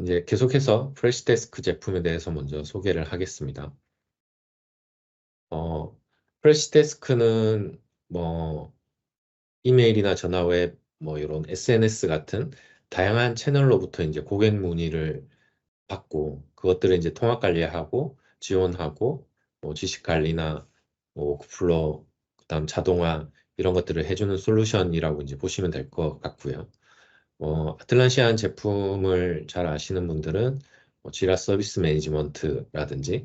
이제 계속해서 프레시데스크 제품에 대해서 먼저 소개를 하겠습니다. 프레시데스크는 뭐 이메일이나 전화 웹, 뭐 이런 SNS 같은 다양한 채널로부터 이제 고객 문의를 받고 그것들을 이제 통합 관리하고 지원하고 뭐 지식 관리나 뭐 워크플로우, 그다음 자동화 이런 것들을 해주는 솔루션이라고 이제 보시면 될 것 같고요. 아틀란시안 제품을 잘 아시는 분들은 지라 서비스 매니지먼트라든지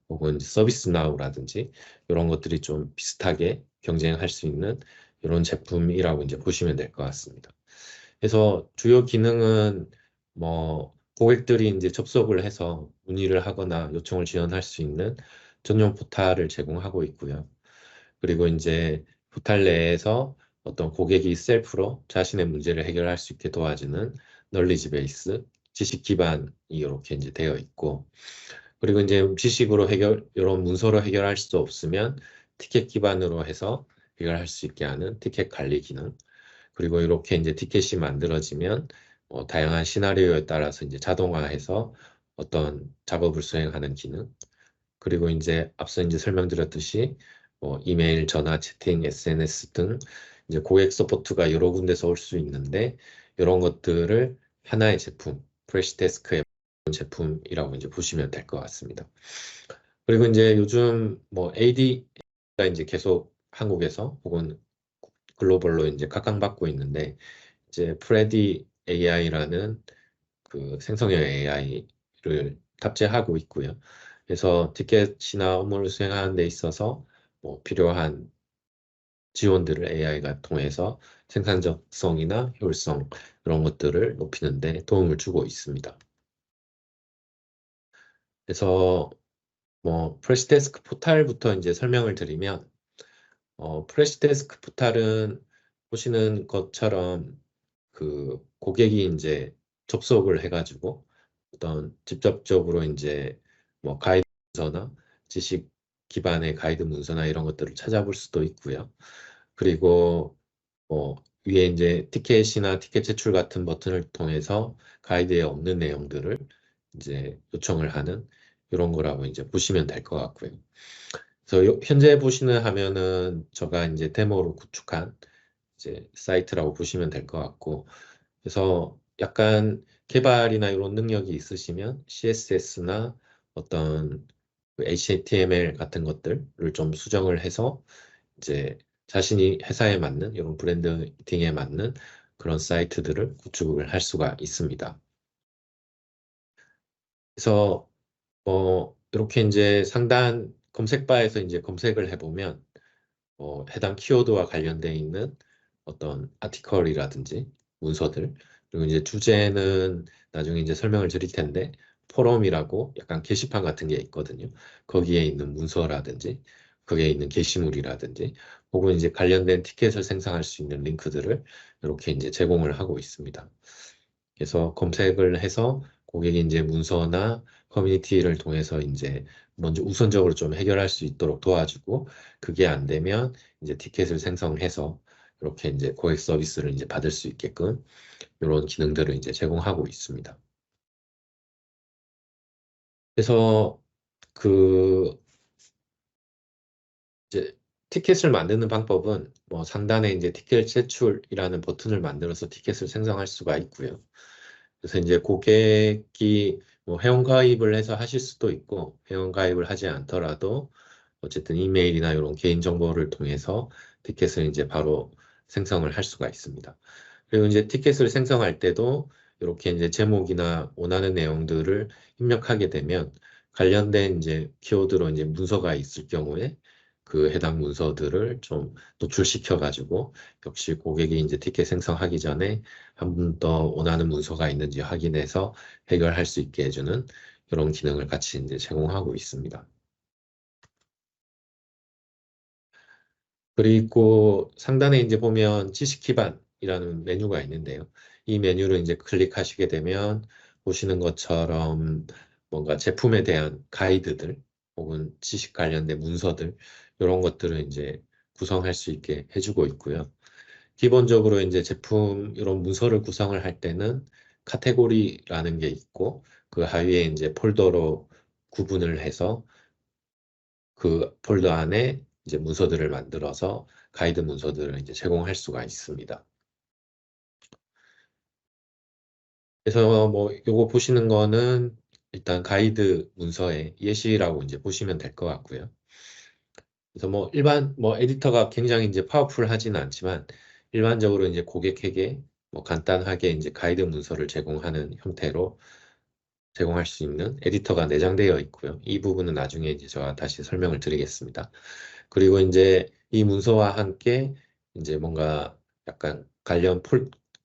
혹은 서비스 나우라든지 이런 것들이 좀 비슷하게 경쟁할 수 있는 이런 제품이라고 이제 보시면 될 것 같습니다. 그래서 주요 기능은 고객들이 이제 접속을 해서 문의를 하거나 요청을 지원할 수 있는 전용 포탈을 제공하고 있고요. 그리고 이제 포탈 내에서 어떤 고객이 셀프로 자신의 문제를 해결할 수 있게 도와주는 널리지 베이스, 지식 기반이 이렇게 이제 되어 있고, 그리고 이제 지식으로 이런 문서로 해결할 수 없으면 티켓 기반으로 해서 해결할 수 있게 하는 티켓 관리 기능, 그리고 이렇게 이제 티켓이 만들어지면 다양한 시나리오에 따라서 이제 자동화해서 어떤 작업을 수행하는 기능, 그리고 이제 앞서 이제 설명드렸듯이 이메일, 전화, 채팅, SNS 등 이제 고객 서포트가 여러 군데서 올 수 있는데 이런 것들을 하나의 제품, 프레시데스크의 제품이라고 이제 보시면 될 것 같습니다. 그리고 이제 요즘 AD가 이제 계속 한국에서 혹은 글로벌로 이제 각광받고 있는데 이제 프레디 AI라는 그 생성형 AI를 탑재하고 있고요. 그래서 티켓이나 업무를 수행하는 데 있어서 필요한 지원들을 AI가 통해서 생산적성이나 효율성 이런 것들을 높이는 데 도움을 주고 있습니다. 그래서 프레시데스크 포탈부터 이제 설명을 드리면 프레시데스크 포탈은 보시는 것처럼 그 고객이 이제 접속을 해가지고 어떤 직접적으로 이제 가이드 문서나 지식 기반의 가이드 문서나 이런 것들을 찾아볼 수도 있고요. 그리고 위에 이제 티켓이나 티켓 제출 같은 버튼을 통해서 가이드에 없는 내용들을 이제 요청을 하는 이런 거라고 이제 보시면 될 것 같고요. 그래서 현재 보시는 화면은 제가 이제 데모로 구축한 이제 사이트라고 보시면 될 것 같고, 그래서 약간 개발이나 이런 능력이 있으시면 CSS나 어떤 HTML 같은 것들을 좀 수정을 해서 이제 자신이 회사에 맞는 이런 브랜딩에 맞는 그런 사이트들을 구축을 할 수가 있습니다. 그래서 이렇게 이제 상단 검색바에서 이제 검색을 해보면 해당 키워드와 관련되어 있는 어떤 아티컬이라든지 문서들, 그리고 이제 주제는 나중에 이제 설명을 드릴 텐데 포럼이라고 약간 게시판 같은 게 있거든요. 거기에 있는 문서라든지 거기에 있는 게시물이라든지 혹은 이제 관련된 티켓을 생성할 수 있는 링크들을 이렇게 이제 제공을 하고 있습니다. 그래서 검색을 해서 고객이 이제 문서나 커뮤니티를 통해서 이제 먼저 우선적으로 좀 해결할 수 있도록 도와주고, 그게 안 되면 이제 티켓을 생성해서 이렇게 이제 고객 서비스를 이제 받을 수 있게끔 이런 기능들을 이제 제공하고 있습니다. 그래서 그 이제 티켓을 만드는 방법은 상단에 이제 티켓 제출이라는 버튼을 만들어서 티켓을 생성할 수가 있고요. 그래서 이제 고객이 회원가입을 해서 하실 수도 있고 회원가입을 하지 않더라도 어쨌든 이메일이나 이런 개인정보를 통해서 티켓을 이제 바로 생성을 할 수가 있습니다. 그리고 이제 티켓을 생성할 때도 이렇게 이제 제목이나 원하는 내용들을 입력하게 되면 관련된 이제 키워드로 이제 문서가 있을 경우에 그 해당 문서들을 좀 노출시켜 가지고 역시 고객이 이제 티켓 생성하기 전에 한 번 더 원하는 문서가 있는지 확인해서 해결할 수 있게 해주는 이런 기능을 같이 이제 제공하고 있습니다. 그리고 상단에 이제 보면 지식 기반이라는 메뉴가 있는데요. 이 메뉴를 이제 클릭하시게 되면 보시는 것처럼 뭔가 제품에 대한 가이드들 혹은 지식 관련된 문서들 이런 것들을 이제 구성할 수 있게 해주고 있고요. 기본적으로 이제 제품 이런 문서를 구성을 할 때는 카테고리라는 게 있고 그 하위에 이제 폴더로 구분을 해서 그 폴더 안에 이제 문서들을 만들어서 가이드 문서들을 이제 제공할 수가 있습니다. 그래서 뭐 요거 보시는 거는 일단 가이드 문서의 예시라고 이제 보시면 될 것 같고요. 그래서 뭐 일반 뭐 에디터가 굉장히 이제 파워풀하지는 않지만 일반적으로 이제 고객에게 뭐 간단하게 이제 가이드 문서를 제공하는 형태로 제공할 수 있는 에디터가 내장되어 있고요. 이 부분은 나중에 이제 제가 다시 설명을 드리겠습니다. 그리고 이제 이 문서와 함께 이제 뭔가 약간 관련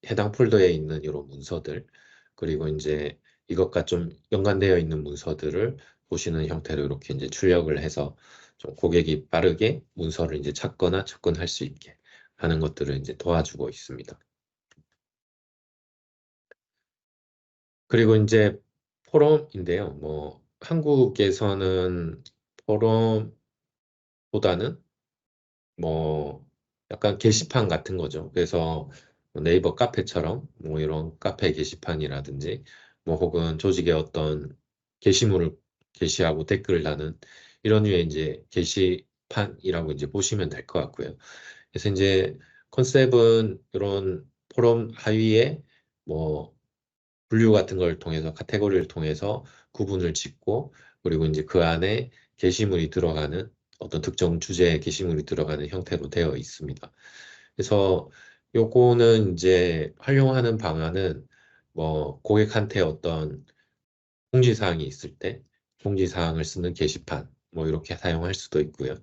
해당 폴더에 있는 이런 문서들, 그리고 이제 이것과 좀 연관되어 있는 문서들을 보시는 형태로 이렇게 이제 출력을 해서 좀 고객이 빠르게 문서를 이제 찾거나 접근할 수 있게 하는 것들을 이제 도와주고 있습니다. 그리고 이제 포럼인데요. 뭐 한국에서는 포럼보다는 뭐 약간 게시판 같은 거죠. 그래서 뭐 네이버 카페처럼 뭐 이런 카페 게시판이라든지 뭐 혹은 조직의 어떤 게시물을 게시하고 댓글을 다는 이런 류의 이제 게시판이라고 이제 보시면 될 것 같고요. 그래서 이제 컨셉은 이런 포럼 하위에 뭐 분류 같은 걸 통해서 카테고리를 통해서 구분을 짓고 그리고 이제 그 안에 게시물이 들어가는 어떤 특정 주제의 게시물이 들어가는 형태로 되어 있습니다. 그래서 요거는 이제 활용하는 방안은 뭐 고객한테 어떤 공지사항이 있을 때 공지사항을 쓰는 게시판 뭐 이렇게 사용할 수도 있고요.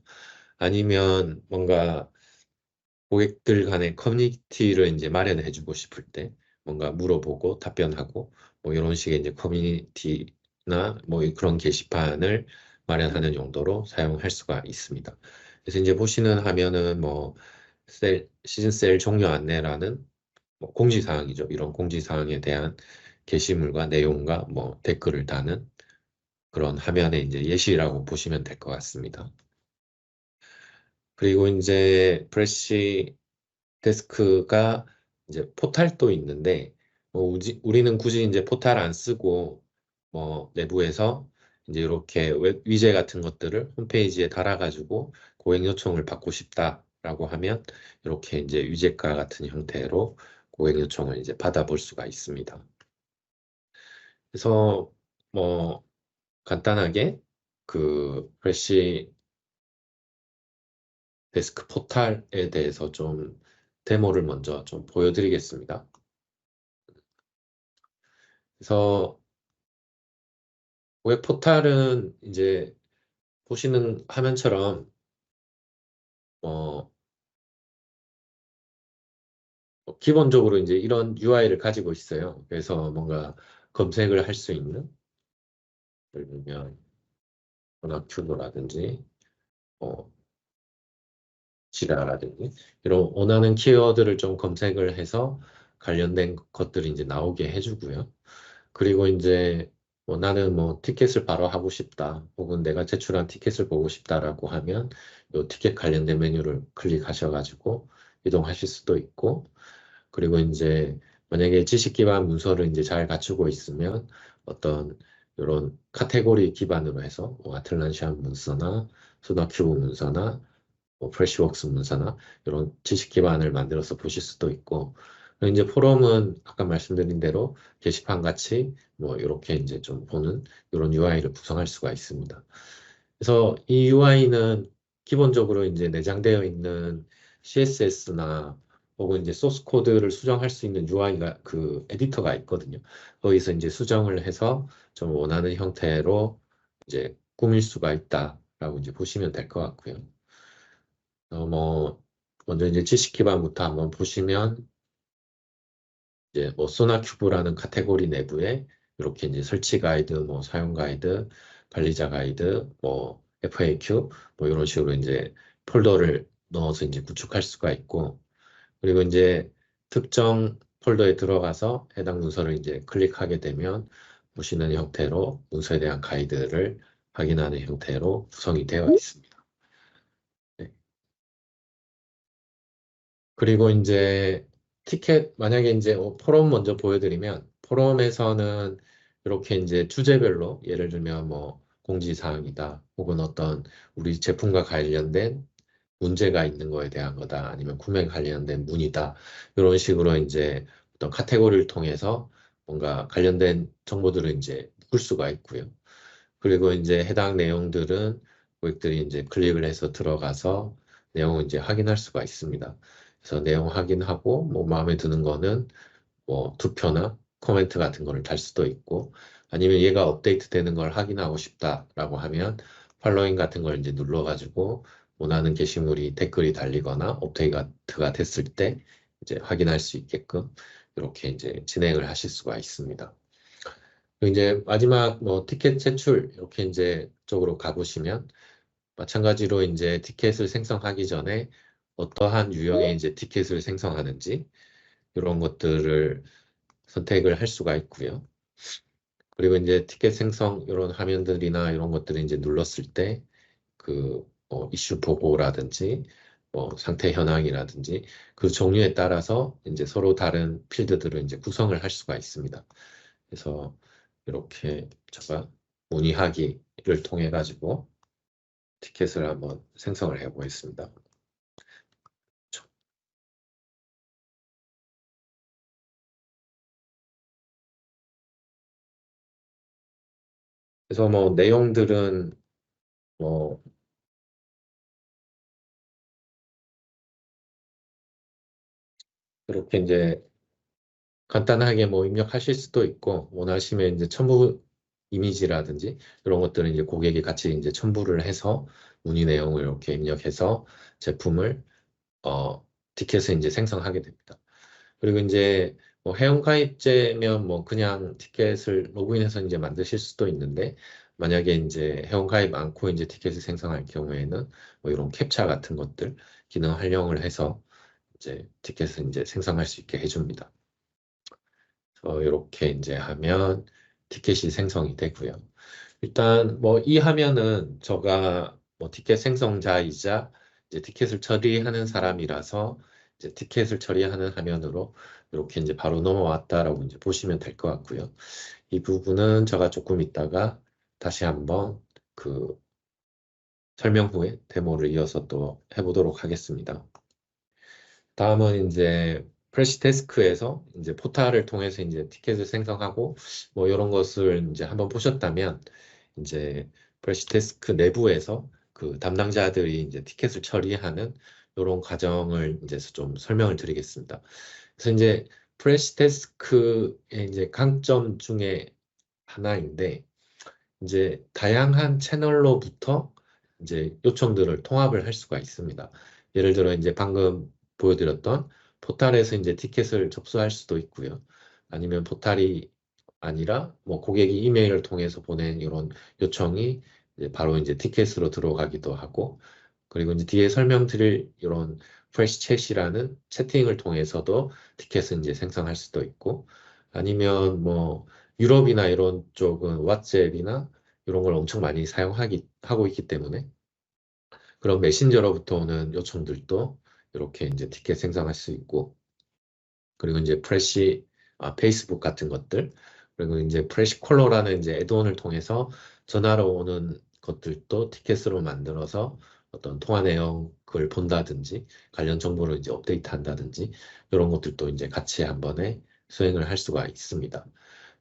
아니면 뭔가 고객들 간의 커뮤니티를 이제 마련해 주고 싶을 때 뭔가 물어보고 답변하고 뭐 이런 식의 이제 커뮤니티나 뭐 그런 게시판을 마련하는 용도로 사용할 수가 있습니다. 그래서 이제 보시는 화면은 뭐 시즌 세일 종료 안내라는 뭐 공지사항이죠. 이런 공지사항에 대한 게시물과 내용과 뭐 댓글을 다는 그런 화면의 이제 예시라고 보시면 될 것 같습니다. 그리고 이제 프레시 데스크가 이제 포탈도 있는데 뭐 우리는 굳이 이제 포탈 안 쓰고 뭐 내부에서 이제 이렇게 웹 위제 같은 것들을 홈페이지에 달아가지고 고객 요청을 받고 싶다라고 하면 이렇게 이제 위젯과 같은 형태로 고객 요청을 이제 받아볼 수가 있습니다. 그래서 뭐 간단하게 그 프레시 데스크 포탈에 대해서 좀 데모를 먼저 좀 보여드리겠습니다. 그래서 웹 포탈은 이제 보시는 화면처럼 어, 기본적으로 이제 이런 UI를 가지고 있어요. 그래서 뭔가 검색을 할 수 있는 예를 들면 전화큐브라든지 어, 지라라든지 이런 원하는 키워드를 좀 검색을 해서 관련된 것들이 이제 나오게 해주고요. 그리고 이제 뭐 나는 뭐 티켓을 바로 하고 싶다. 혹은 내가 제출한 티켓을 보고 싶다라고 하면 요 티켓 관련된 메뉴를 클릭하셔가지고 이동하실 수도 있고 그리고 이제 만약에 지식 기반 문서를 이제 잘 갖추고 있으면 어떤 이런 카테고리 기반으로 해서 뭐 아틀란시안 문서나 소다큐브 문서나 뭐 프레시웍스 문서나 이런 지식 기반을 만들어서 보실 수도 있고 그리고 이제 포럼은 아까 말씀드린 대로 게시판 같이 뭐 이렇게 이제 좀 보는 이런 UI를 구성할 수가 있습니다. 그래서 이 UI는 기본적으로 이제 내장되어 있는 CSS나 혹은 이제 소스 코드를 수정할 수 있는 UI가 그 에디터가 있거든요. 거기서 이제 수정을 해서 좀 원하는 형태로 이제 꾸밀 수가 있다라고 이제 보시면 될 것 같고요. 뭐 먼저 이제 지식 기반부터 한번 보시면 이제 뭐 소나큐브라는 카테고리 내부에 이렇게 이제 설치 가이드, 뭐 사용 가이드, 관리자 가이드, 뭐 FAQ 뭐 이런 식으로 이제 폴더를 넣어서 이제 구축할 수가 있고 그리고 이제 특정 폴더에 들어가서 해당 문서를 이제 클릭하게 되면 보시는 형태로 문서에 대한 가이드를 확인하는 형태로 구성이 되어 있습니다. 네. 그리고 이제 티켓 만약에 이제 포럼 먼저 보여드리면 포럼에서는 이렇게 이제 주제별로 예를 들면 뭐 공지사항이다 혹은 어떤 우리 제품과 관련된 문제가 있는 거에 대한 거다 아니면 구매 관련된 문의다 이런 식으로 이제 어떤 카테고리를 통해서 뭔가 관련된 정보들을 이제 볼 수가 있고요. 그리고 이제 해당 내용들은 고객들이 이제 클릭을 해서 들어가서 내용을 이제 확인할 수가 있습니다. 그래서 내용 확인하고 뭐 마음에 드는 거는 뭐 투표나 코멘트 같은 거를 달 수도 있고 아니면 얘가 업데이트 되는 걸 확인하고 싶다라고 하면 팔로잉 같은 걸 이제 눌러가지고 원하는 게시물이 댓글이 달리거나 업데이트가 됐을 때 이제 확인할 수 있게끔 이렇게 이제 진행을 하실 수가 있습니다. 그리고 이제 마지막 뭐 티켓 제출 이렇게 이제 쪽으로 가보시면 마찬가지로 이제 티켓을 생성하기 전에 어떠한 유형의 이제 티켓을 생성하는지 이런 것들을 선택을 할 수가 있고요. 그리고 이제 티켓 생성 이런 화면들이나 이런 것들을 이제 눌렀을 때 그 이슈 보고라든지 뭐 상태 현황이라든지 그 종류에 따라서 이제 서로 다른 필드들을 이제 구성을 할 수가 있습니다. 그래서 이렇게 제가 문의하기를 통해 가지고 티켓을 한번 생성을 해 보겠습니다. 그래서 뭐 내용들은 뭐 이렇게 이제 간단하게 뭐 입력하실 수도 있고 원하시면 이제 첨부 이미지라든지 이런 것들은 이제 고객이 같이 이제 첨부를 해서 문의 내용을 이렇게 입력해서 제품을 티켓을 이제 생성하게 됩니다. 그리고 이제 뭐 회원가입제면 뭐 그냥 티켓을 로그인해서 이제 만드실 수도 있는데 만약에 이제 회원가입 않고 이제 티켓을 생성할 경우에는 뭐 이런 캡처 같은 것들 기능 활용을 해서 이제 티켓을 이제 생성할 수 있게 해줍니다. 이렇게 이제 하면 티켓이 생성이 되고요. 일단 뭐 이 화면은 제가 뭐 티켓 생성자이자 이제 티켓을 처리하는 사람이라서 이제 티켓을 처리하는 화면으로 이렇게 이제 바로 넘어왔다라고 이제 보시면 될 것 같고요. 이 부분은 제가 조금 있다가 다시 한번 그 설명 후에 데모를 이어서 또 해보도록 하겠습니다. 다음은 이제 프레시데스크에서 이제 포탈을 통해서 이제 티켓을 생성하고 뭐 이런 것을 이제 한번 보셨다면 이제 프레시데스크 내부에서 그 담당자들이 이제 티켓을 처리하는 이런 과정을 이제 좀 설명을 드리겠습니다. 그래서 이제 프레시데스크의 이제 강점 중에 하나인데 이제 다양한 채널로부터 이제 요청들을 통합을 할 수가 있습니다. 예를 들어 이제 방금 보여드렸던 포탈에서 이제 티켓을 접수할 수도 있고요. 아니면 포탈이 아니라 뭐 고객이 이메일을 통해서 보낸 이런 요청이 이제 바로 이제 티켓으로 들어가기도 하고 그리고 이제 뒤에 설명드릴 이런 프레시 챗이라는 채팅을 통해서도 티켓을 이제 생성할 수도 있고 아니면 뭐 유럽이나 이런 쪽은 왓츠앱이나 이런 걸 엄청 많이 하고 있기 때문에 그런 메신저로부터 오는 요청들도 이렇게 이제 티켓 생성할 수 있고 그리고 이제 페이스북 같은 것들 그리고 이제 프레시 콜러라는 이제 애드온을 통해서 전화로 오는 것들도 티켓으로 만들어서 어떤 통화 내역을 본다든지 관련 정보를 이제 업데이트 한다든지 이런 것들도 이제 같이 한 번에 수행을 할 수가 있습니다.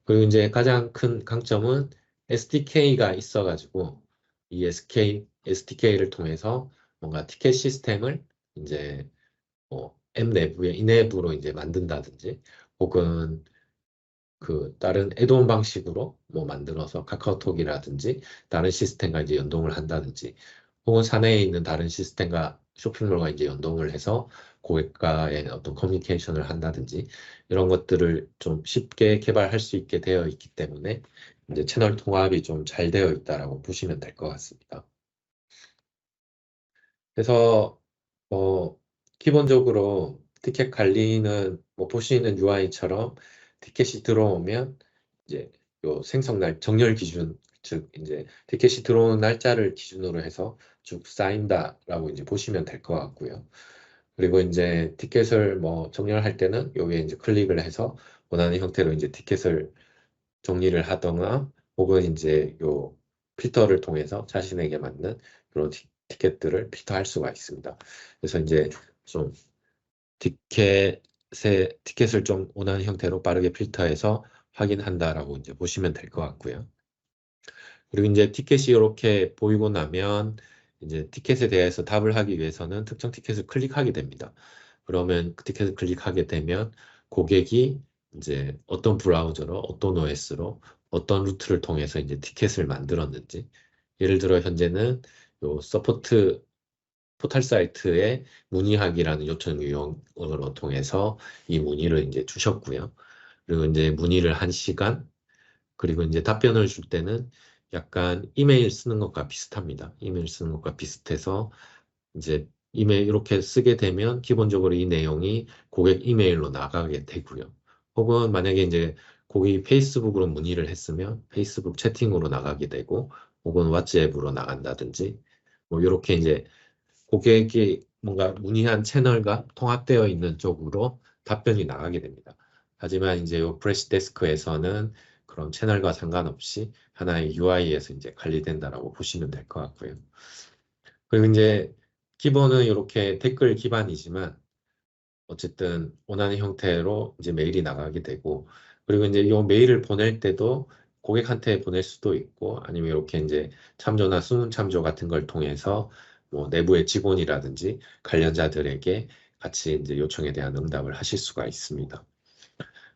그리고 이제 가장 큰 강점은 SDK가 있어가지고 이 SDK를 통해서 뭔가 티켓 시스템을 이제 앱 내부에 인앱으로 이제 만든다든지 혹은 그 다른 애드온 방식으로 뭐 만들어서 카카오톡이라든지 다른 시스템과 이제 연동을 한다든지 혹은 사내에 있는 다른 시스템과 쇼핑몰과 이제 연동을 해서 고객과의 어떤 커뮤니케이션을 한다든지 이런 것들을 좀 쉽게 개발할 수 있게 되어 있기 때문에 이제 채널 통합이 좀 잘 되어 있다라고 보시면 될 것 같습니다. 그래서 기본적으로 티켓 관리는 뭐 보시는 UI처럼 티켓이 들어오면 이제 요 생성날 정렬 기준 즉 이제 티켓이 들어오는 날짜를 기준으로 해서 쭉 쌓인다라고 이제 보시면 될 것 같고요. 그리고 이제 티켓을 뭐 정렬할 때는 여기에 이제 클릭을 해서 원하는 형태로 이제 티켓을 정리를 하거나 혹은 이제 요 필터를 통해서 자신에게 맞는 그런 티켓들을 필터할 수가 있습니다. 그래서 이제 좀 티켓을 좀 원하는 형태로 빠르게 필터해서 확인한다라고 이제 보시면 될 것 같고요. 그리고 이제 티켓이 이렇게 보이고 나면 이제 티켓에 대해서 답을 하기 위해서는 특정 티켓을 클릭하게 됩니다. 그러면 그 티켓을 클릭하게 되면 고객이 이제 어떤 브라우저로, 어떤 OS로, 어떤 루트를 통해서 이제 티켓을 만들었는지, 예를 들어 현재는 요 서포트 포털 사이트에 문의하기라는 요청 유형으로 통해서 이 문의를 이제 주셨고요. 그리고 이제 문의를 한 시간, 그리고 이제 답변을 줄 때는 약간 이메일 쓰는 것과 비슷합니다. 이메일 쓰는 것과 비슷해서 이제 이메일 이렇게 쓰게 되면 기본적으로 이 내용이 고객 이메일로 나가게 되고요. 혹은 만약에 이제 고객이 페이스북으로 문의를 했으면 페이스북 채팅으로 나가게 되고 혹은 왓츠앱으로 나간다든지 뭐 이렇게 이제 고객이 뭔가 문의한 채널과 통합되어 있는 쪽으로 답변이 나가게 됩니다. 하지만 이제 요 프레시 데스크에서는 그런 채널과 상관없이 하나의 UI에서 이제 관리된다라고 보시면 될 것 같고요. 그리고 이제 기본은 이렇게 댓글 기반이지만 어쨌든 원하는 형태로 이제 메일이 나가게 되고 그리고 이제 이 메일을 보낼 때도 고객한테 보낼 수도 있고 아니면 이렇게 이제 참조나 수문 참조 같은 걸 통해서 뭐 내부의 직원이라든지 관련자들에게 같이 이제 요청에 대한 응답을 하실 수가 있습니다.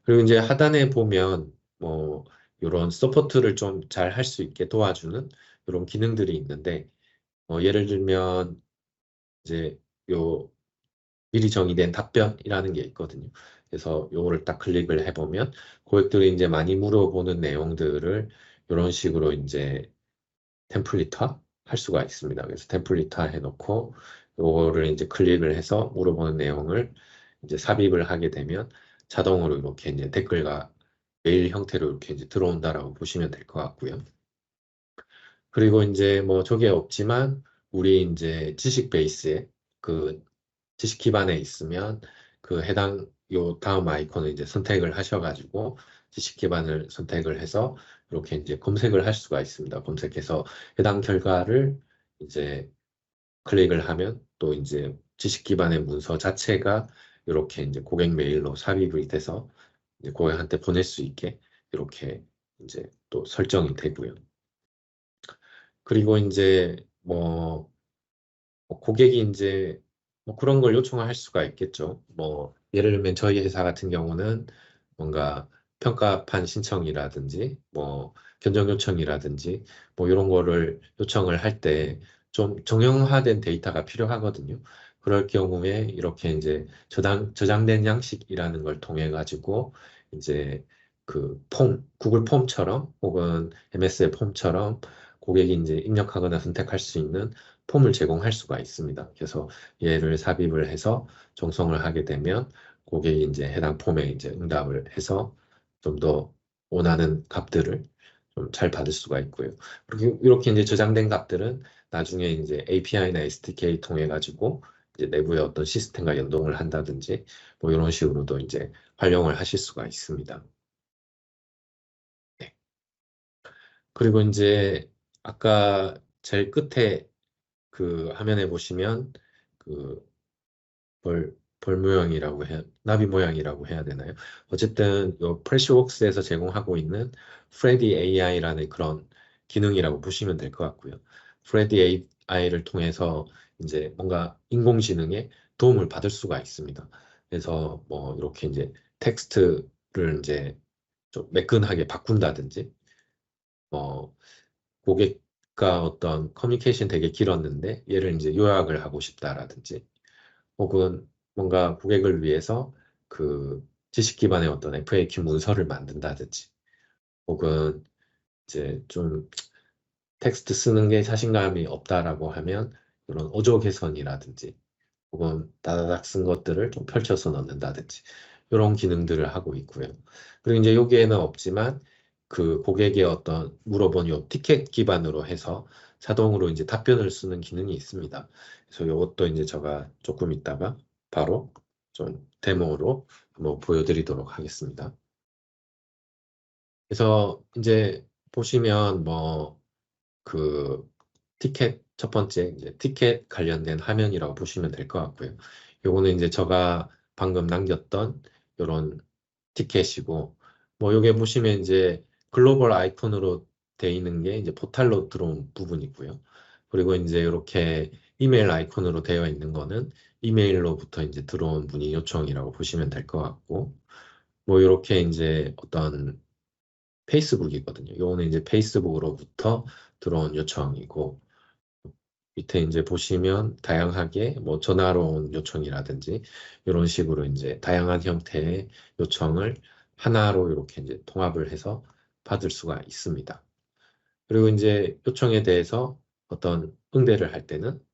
그리고 이제 하단에 보면 뭐 이런 서포트를 좀 잘 할 수 있게 도와주는 이런 기능들이 있는데 예를 들면 이제 요 미리 정의된 답변이라는 게 있거든요. 그래서 요거를 딱 클릭을 해보면 고객들이 이제 많이 물어보는 내용들을 이런 식으로 이제 템플릿화 할 수가 있습니다. 그래서 템플릿화 해놓고 요거를 이제 클릭을 해서 물어보는 내용을 이제 삽입을 하게 되면 자동으로 이렇게 이제 댓글과 메일 형태로 이렇게 이제 들어온다라고 보시면 될 것 같고요. 그리고 이제 뭐 저게 없지만 우리 이제 지식 베이스에 그 지식 기반에 있으면 그 해당 요 다음 아이콘을 이제 선택을 하셔가지고 지식 기반을 선택을 해서 이렇게 이제 검색을 할 수가 있습니다. 검색해서 해당 결과를 이제 클릭을 하면 또 이제 지식 기반의 문서 자체가 이렇게 이제 고객 메일로 삽입이 돼서 이제 고객한테 보낼 수 있게 이렇게 이제 또 설정이 되고요. 그리고 이제 뭐 고객이 이제 뭐 그런 걸 요청할 수가 있겠죠. 뭐 예를 들면 저희 회사 같은 경우는 뭔가 평가판 신청이라든지 뭐 견적 요청이라든지 뭐 이런 거를 요청을 할 때 좀 정형화된 데이터가 필요하거든요. 그럴 경우에 이렇게 이제 저장된 양식이라는 걸 통해 가지고 이제 그 구글 폼처럼 혹은 MS의 폼처럼 고객이 이제 입력하거나 선택할 수 있는 폼을 제공할 수가 있습니다. 그래서 얘를 삽입을 해서 정성을 하게 되면 고객이 이제 해당 폼에 이제 응답을 해서 좀 더 원하는 값들을 좀 잘 받을 수가 있고요. 그리고 이렇게 이제 저장된 값들은 나중에 이제 API나 SDK 통해 가지고 이제 내부의 어떤 시스템과 연동을 한다든지 뭐 이런 식으로도 이제 활용을 하실 수가 있습니다. 네. 그리고 이제 아까 제일 끝에 그 화면에 보시면 그 벌 모양이라고 나비 모양이라고 해야 되나요? 어쨌든 요 프레시웍스에서 제공하고 있는 프레디 AI라는 그런 기능이라고 보시면 될 것 같고요. 프레디 AI를 통해서 이제 뭔가 인공지능에 도움을 받을 수가 있습니다. 그래서 뭐 이렇게 이제 텍스트를 이제 좀 매끈하게 바꾼다든지, 뭐 고객과 어떤 커뮤니케이션 되게 길었는데 얘를 이제 요약을 하고 싶다라든지 혹은 뭔가 고객을 위해서 그 지식 기반의 어떤 FAQ 문서를 만든다든지 혹은 이제 좀 텍스트 쓰는 게 자신감이 없다라고 하면 이런 어조 개선이라든지 혹은 다다닥 쓴 것들을 좀 펼쳐서 넣는다든지 이런 기능들을 하고 있고요. 그리고 이제 여기에는 없지만 그 고객의 어떤 물어본 요 티켓 기반으로 해서 자동으로 이제 답변을 쓰는 기능이 있습니다. 그래서 이것도 이제 제가 조금 있다가 바로 좀 데모로 한번 보여드리도록 하겠습니다. 그래서 이제 보시면 뭐 그 티켓 첫 번째 이제 티켓 관련된 화면이라고 보시면 될 것 같고요. 요거는 이제 제가 방금 남겼던 요런 티켓이고 뭐 요게 보시면 이제 글로벌 아이콘으로 돼 있는 게 이제 포탈로 들어온 부분이고요. 그리고 이제 이렇게 이메일 아이콘으로 되어 있는 거는 이메일로부터 이제 들어온 문의 요청이라고 보시면 될 것 같고 뭐 이렇게 이제 어떤 페이스북이거든요. 요거는 이제 페이스북으로부터 들어온 요청이고 밑에 이제 보시면 다양하게 뭐 전화로 온 요청이라든지 이런 식으로 이제 다양한 형태의 요청을 하나로 이렇게 이제 통합을 해서 받을 수가 있습니다. 그리고 이제 요청에 대해서 어떤 응대를 할 때는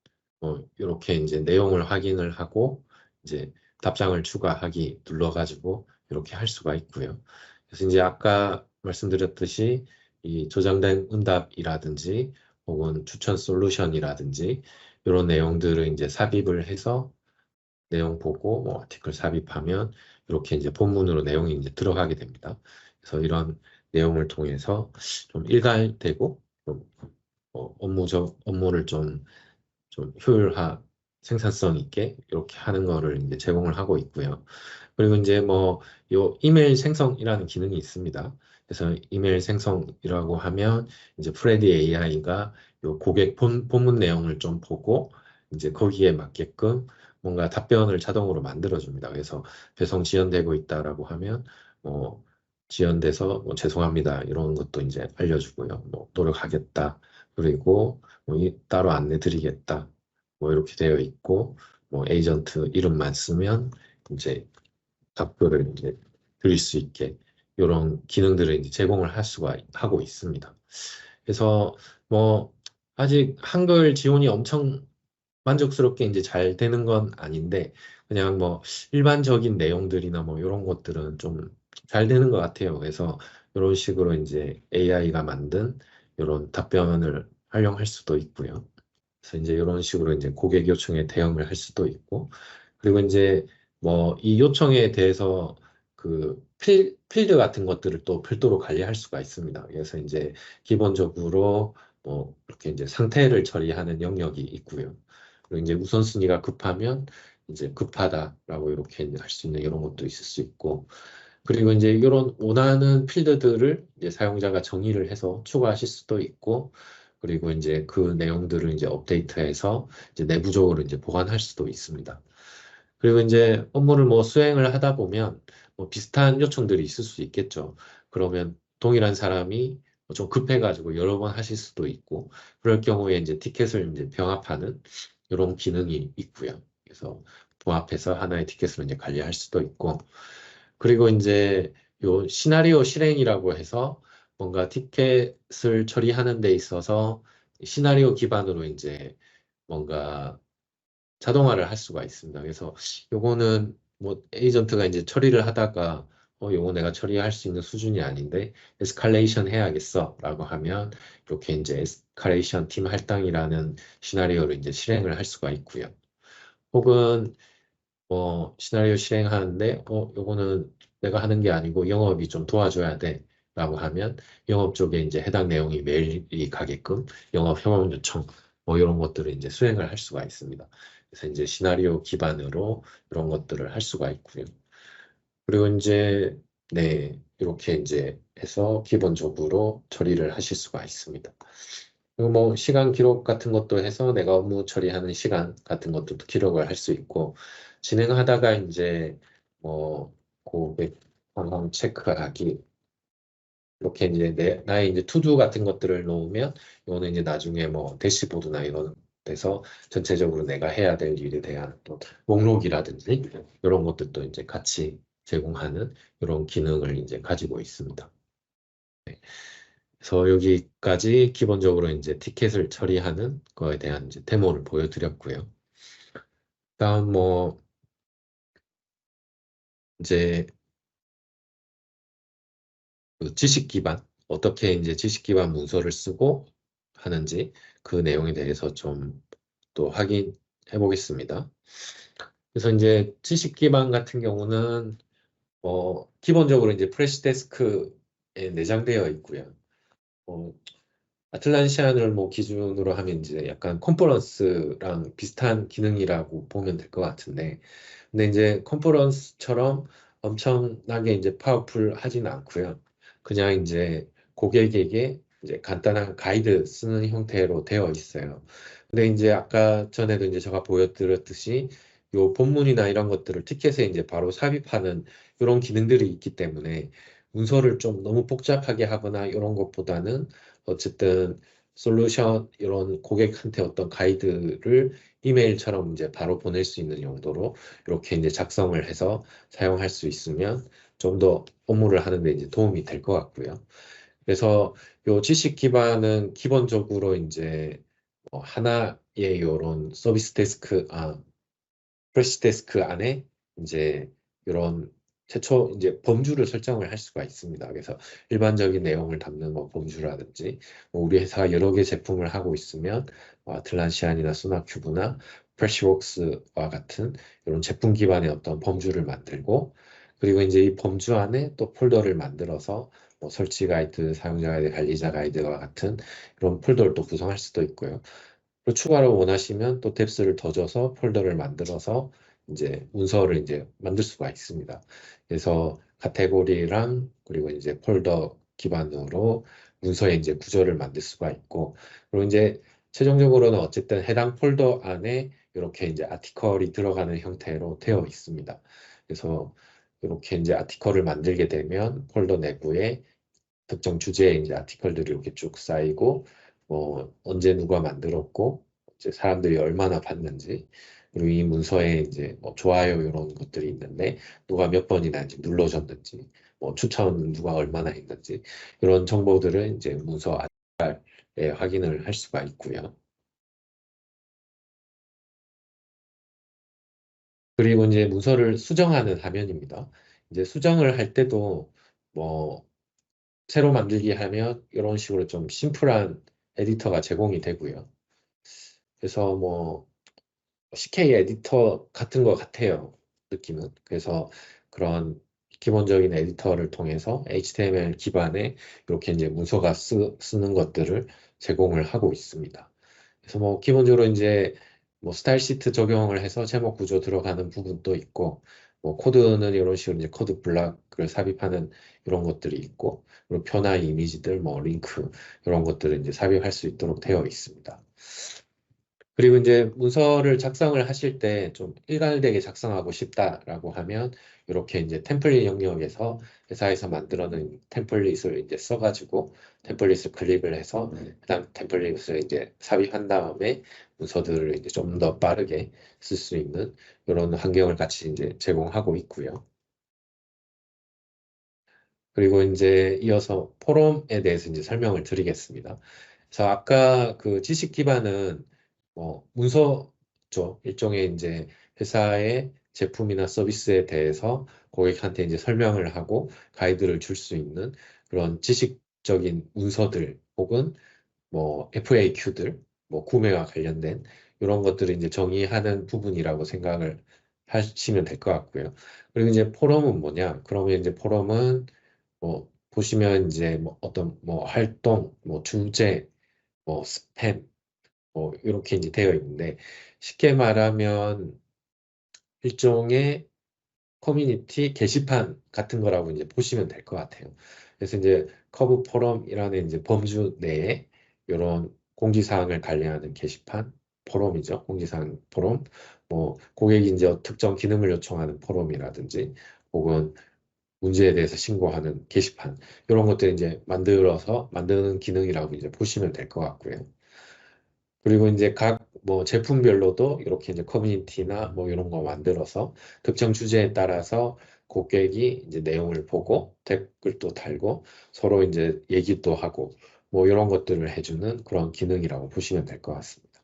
뭐 이렇게 이제 내용을 확인을 하고 이제 답장을 추가하기 눌러가지고 이렇게 할 수가 있고요. 그래서 이제 아까 말씀드렸듯이 이 저장된 응답이라든지 혹은 추천 솔루션이라든지 이런 내용들을 이제 삽입을 해서 내용 보고 뭐 아티클 삽입하면 이렇게 이제 본문으로 내용이 이제 들어가게 됩니다. 그래서 이런 내용을 통해서 좀 일관되고 좀 업무를 좀 효율화, 생산성 있게 이렇게 하는 거를 이제 제공을 하고 있고요. 그리고 이제 뭐 요 이메일 생성이라는 기능이 있습니다. 그래서 이메일 생성이라고 하면 이제 프레디 AI가 요 고객 본문 내용을 좀 보고 이제 거기에 맞게끔 뭔가 답변을 자동으로 만들어줍니다. 그래서 배송 지연되고 있다라고 하면 뭐 지연돼서 뭐 죄송합니다 이런 것도 이제 알려주고요. 뭐 노력하겠다. 그리고 뭐 따로 안내 드리겠다. 뭐 이렇게 되어 있고 뭐 에이전트 이름만 쓰면 이제 답글을 이제 드릴 수 있게 이런 기능들을 이제 제공을 할 수가 하고 있습니다. 그래서 뭐 아직 한글 지원이 엄청 만족스럽게 이제 잘 되는 건 아닌데 그냥 뭐 일반적인 내용들이나 뭐 이런 것들은 좀 잘 되는 것 같아요. 그래서 이런 식으로 이제 AI가 만든 이런 답변을 활용할 수도 있고요. 그래서 이제 이런 식으로 이제 고객 요청에 대응을 할 수도 있고, 그리고 이제 뭐 이 요청에 대해서 그 필드 같은 것들을 또 별도로 관리할 수가 있습니다. 그래서 이제 기본적으로 뭐 이렇게 이제 상태를 처리하는 영역이 있고요. 그리고 이제 우선순위가 급하면 이제 급하다라고 이렇게 할 수 있는 이런 것도 있을 수 있고, 그리고 이제 이런 원하는 필드들을 이제 사용자가 정의를 해서 추가하실 수도 있고, 그리고 이제 그 내용들을 이제 업데이트해서 이제 내부적으로 이제 보관할 수도 있습니다. 그리고 이제 업무를 뭐 수행을 하다 보면 뭐 비슷한 요청들이 있을 수 있겠죠. 그러면 동일한 사람이 뭐좀 급해가지고 여러 번 하실 수도 있고, 그럴 경우에 이제 티켓을 이제 병합하는 이런 기능이 있고요. 그래서 부합해서 하나의 티켓을 이제 관리할 수도 있고, 그리고 이제 요 시나리오 실행이라고 해서 뭔가 티켓을 처리하는 데 있어서 시나리오 기반으로 이제 뭔가 자동화를 할 수가 있습니다. 그래서 요거는 뭐 에이전트가 이제 처리를 하다가 요거 내가 처리할 수 있는 수준이 아닌데 에스컬레이션 해야겠어라고 하면 이렇게 이제 에스컬레이션 팀 할당이라는 시나리오를 이제 실행을 할 수가 있고요. 혹은 뭐 시나리오 실행하는데 요거는 내가 하는 게 아니고 영업이 좀 도와줘야 돼라고 하면 영업 쪽에 이제 해당 내용이 메일이 가게끔 영업 협업 요청 뭐 이런 것들을 이제 수행을 할 수가 있습니다. 그래서 이제 시나리오 기반으로 이런 것들을 할 수가 있고요. 그리고 이제 네 이렇게 이제 해서 기본적으로 처리를 하실 수가 있습니다. 그리고 뭐 시간 기록 같은 것도 해서 내가 업무 처리하는 시간 같은 것도 기록을 할 수 있고 진행하다가 이제 뭐 고객 상황 체크하기 이렇게 이제 나의 이제 투두 같은 것들을 놓으면 이거는 이제 나중에 뭐 대시보드나 이런 데서 전체적으로 내가 해야 될 일에 대한 또 목록이라든지 이런 것들도 이제 같이 제공하는 이런 기능을 이제 가지고 있습니다. 그래서 여기까지 기본적으로 이제 티켓을 처리하는 거에 대한 이제 데모를 보여드렸고요. 다음 뭐 이제 그 지식 기반 어떻게 이제 지식 기반 문서를 쓰고 하는지 그 내용에 대해서 좀 또 확인해 보겠습니다. 그래서 이제 지식 기반 같은 경우는 기본적으로 이제 프레시데스크 내장되어 있고요. 어, 아틀란시안을 뭐 기준으로 하면 이제 약간 컨퍼런스랑 비슷한 기능이라고 보면 될 것 같은데, 근데 이제 컨퍼런스처럼 엄청나게 이제 파워풀하진 않고요. 그냥 이제 고객에게 이제 간단한 가이드 쓰는 형태로 되어 있어요. 근데 이제 아까 전에도 이제 제가 보여드렸듯이 요 본문이나 이런 것들을 티켓에 이제 바로 삽입하는 이런 기능들이 있기 때문에 문서를 좀 너무 복잡하게 하거나 이런 것보다는 어쨌든 솔루션 이런 고객한테 어떤 가이드를 이메일처럼 이제 바로 보낼 수 있는 용도로 이렇게 이제 작성을 해서 사용할 수 있으면 좀 더 업무를 하는데 이제 도움이 될 것 같고요. 그래서 요 지식 기반은 기본적으로 이제 하나의 요런 서비스 데스크, 프레시 데스크 안에 이제 이런 최초 이제 범주를 설정을 할 수가 있습니다. 그래서 일반적인 내용을 담는 뭐 범주라든지 뭐 우리 회사가 여러 개 제품을 하고 있으면 아틀란시안이나 소나큐브나 프레시웍스와 같은 이런 제품 기반의 어떤 범주를 만들고 그리고 이제 이 범주 안에 또 폴더를 만들어서 뭐 설치 가이드, 사용자 가이드, 관리자 가이드와 같은 이런 폴더를 또 구성할 수도 있고요. 또 추가로 원하시면 또 탭스를 더 줘서 폴더를 만들어서 이제 문서를 이제 만들 수가 있습니다. 그래서 카테고리랑 그리고 이제 폴더 기반으로 문서의 이제 구조를 만들 수가 있고 그리고 이제 최종적으로는 어쨌든 해당 폴더 안에 이렇게 이제 아티컬이 들어가는 형태로 되어 있습니다. 그래서 이렇게 이제 아티컬을 만들게 되면 폴더 내부에 특정 주제의 이제 아티클들이 이렇게 쭉 쌓이고 뭐 언제 누가 만들었고 이제 사람들이 얼마나 봤는지 그리고 이 문서에 이제 뭐 좋아요 이런 것들이 있는데 누가 몇 번이나 이제 눌러줬는지 뭐 추천 누가 얼마나 했는지 이런 정보들을 이제 문서 아래 확인을 할 수가 있고요. 그리고 이제 문서를 수정하는 화면입니다. 이제 수정을 할 때도 뭐 새로 만들기 하면 이런 식으로 좀 심플한 에디터가 제공이 되고요. 그래서 뭐 CK 에디터 같은 것 같아요. 느낌은. 그래서 그런 기본적인 에디터를 통해서 HTML 기반의 이렇게 이제 문서가 쓰는 것들을 제공을 하고 있습니다. 그래서 뭐 기본적으로 이제 뭐 스타일 시트 적용을 해서 제목 구조 들어가는 부분도 있고 뭐 코드는 이런 식으로 이제 코드 블락을 삽입하는 이런 것들이 있고 그리고 표나 이미지들 뭐 링크 이런 것들을 이제 삽입할 수 있도록 되어 있습니다. 그리고 이제 문서를 작성을 하실 때 좀 일관되게 작성하고 싶다라고 하면 이렇게 이제 템플릿 영역에서 회사에서 만들어낸 템플릿을 이제 써가지고 템플릿을 클릭을 해서 그다음 템플릿을 이제 삽입한 다음에 문서들을 이제 좀 더 빠르게 쓸 수 있는 이런 환경을 같이 이제 제공하고 있고요. 그리고 이제 이어서 포럼에 대해서 이제 설명을 드리겠습니다. 그래서 아까 그 지식 기반은 뭐 문서죠. 일종의 이제 회사의 제품이나 서비스에 대해서 고객한테 이제 설명을 하고 가이드를 줄 수 있는 그런 지식적인 문서들 혹은 뭐 FAQ들, 뭐 구매와 관련된 이런 것들을 이제 정의하는 부분이라고 생각을 하시면 될 것 같고요. 그리고 이제 포럼은 뭐냐? 그러면 이제 포럼은 뭐 보시면 이제 뭐 어떤 뭐 활동, 뭐 주제, 뭐 스팸, 뭐 이렇게 이제 되어 있는데 쉽게 말하면 일종의 커뮤니티 게시판 같은 거라고 이제 보시면 될 것 같아요. 그래서 이제 커브 포럼이라는 이제 범주 내에 이런 공지사항을 관리하는 게시판, 포럼이죠. 공지사항 포럼, 뭐 고객이 이제 특정 기능을 요청하는 포럼이라든지 혹은 문제에 대해서 신고하는 게시판 이런 것들 이제 만들어서 만드는 기능이라고 이제 보시면 될 것 같고요. 그리고 이제 각 뭐 제품별로도 이렇게 이제 커뮤니티나 뭐 이런 거 만들어서 특정 주제에 따라서 고객이 이제 내용을 보고 댓글도 달고 서로 이제 얘기도 하고 뭐 이런 것들을 해주는 그런 기능이라고 보시면 될 것 같습니다.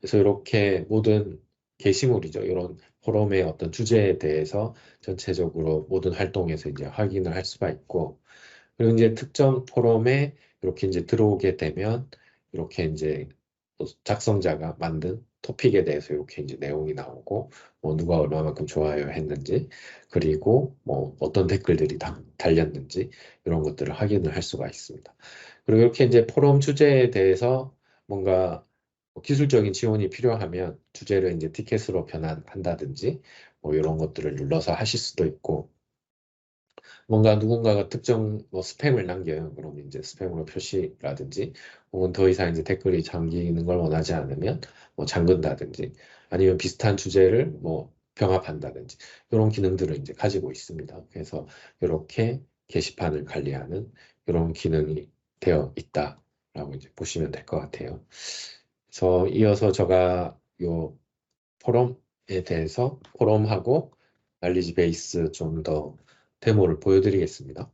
그래서 이렇게 모든 게시물이죠. 이런 포럼의 어떤 주제에 대해서 전체적으로 모든 활동에서 이제 확인을 할 수가 있고 그리고 이제 특정 포럼에 이렇게 이제 들어오게 되면 이렇게 이제 또 작성자가 만든 토픽에 대해서 이렇게 이제 내용이 나오고, 뭐 누가 얼마만큼 좋아요 했는지, 그리고 뭐 어떤 댓글들이 달렸는지, 이런 것들을 확인을 할 수가 있습니다. 그리고 이렇게 이제 포럼 주제에 대해서 뭔가 뭐 기술적인 지원이 필요하면 주제를 이제 티켓으로 변환한다든지, 뭐 이런 것들을 눌러서 하실 수도 있고, 뭔가 누군가가 특정 뭐 스팸을 남겨요. 그럼 이제 스팸으로 표시라든지, 혹은 더 이상 이제 댓글이 잠기는 걸 원하지 않으면 뭐 잠근다든지, 아니면 비슷한 주제를 뭐 병합한다든지, 이런 기능들을 이제 가지고 있습니다. 그래서 이렇게 게시판을 관리하는 이런 기능이 되어 있다라고 이제 보시면 될 것 같아요. 그래서 이어서 제가 요 포럼에 대해서 포럼하고 날리지 베이스 좀 더 데모를 보여드리겠습니다.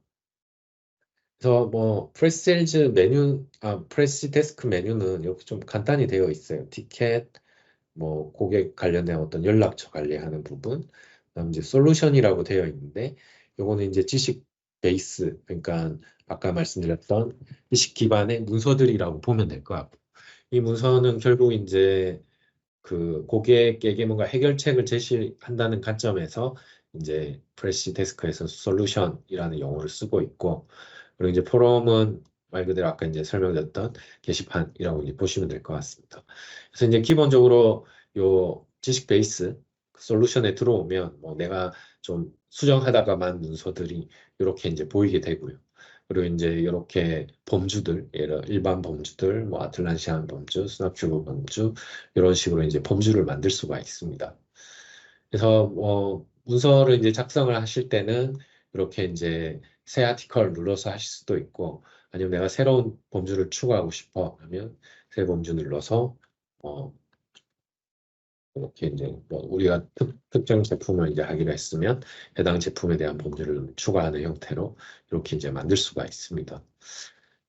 그래서 뭐 프레스 세일즈 메뉴, 프레스 데스크 메뉴는 이렇게 좀 간단히 되어 있어요. 티켓, 뭐 고객 관련된 어떤 연락처 관리하는 부분, 그다음 이제 솔루션이라고 되어 있는데, 요거는 이제 지식 베이스, 그러니까 아까 말씀드렸던 지식 기반의 문서들이라고 보면 될 것 같고, 이 문서는 결국 이제 그 고객에게 뭔가 해결책을 제시한다는 관점에서 이제 프레시 데스크에서 솔루션이라는 용어를 쓰고 있고, 그리고 이제 포럼은 말 그대로 아까 이제 설명드렸던 게시판이라고 이제 보시면 될 것 같습니다. 그래서 이제 기본적으로 요 지식 베이스 솔루션에 들어오면 뭐 내가 좀 수정하다가만 문서들이 이렇게 이제 보이게 되고요. 그리고 이제 이렇게 범주들, 예를 일반 범주들, 뭐 아틀란시안 범주, 스냅큐브 범주, 이런 식으로 이제 범주를 만들 수가 있습니다. 그래서 뭐 문서를 이제 작성을 하실 때는 이렇게 이제 새 아티클 눌러서 하실 수도 있고, 아니면 내가 새로운 범주를 추가하고 싶어 하면 새 범주 눌러서 어 이렇게 이제 뭐 우리가 특정 제품을 이제 하기로 했으면 해당 제품에 대한 범주를 추가하는 형태로 이렇게 이제 만들 수가 있습니다.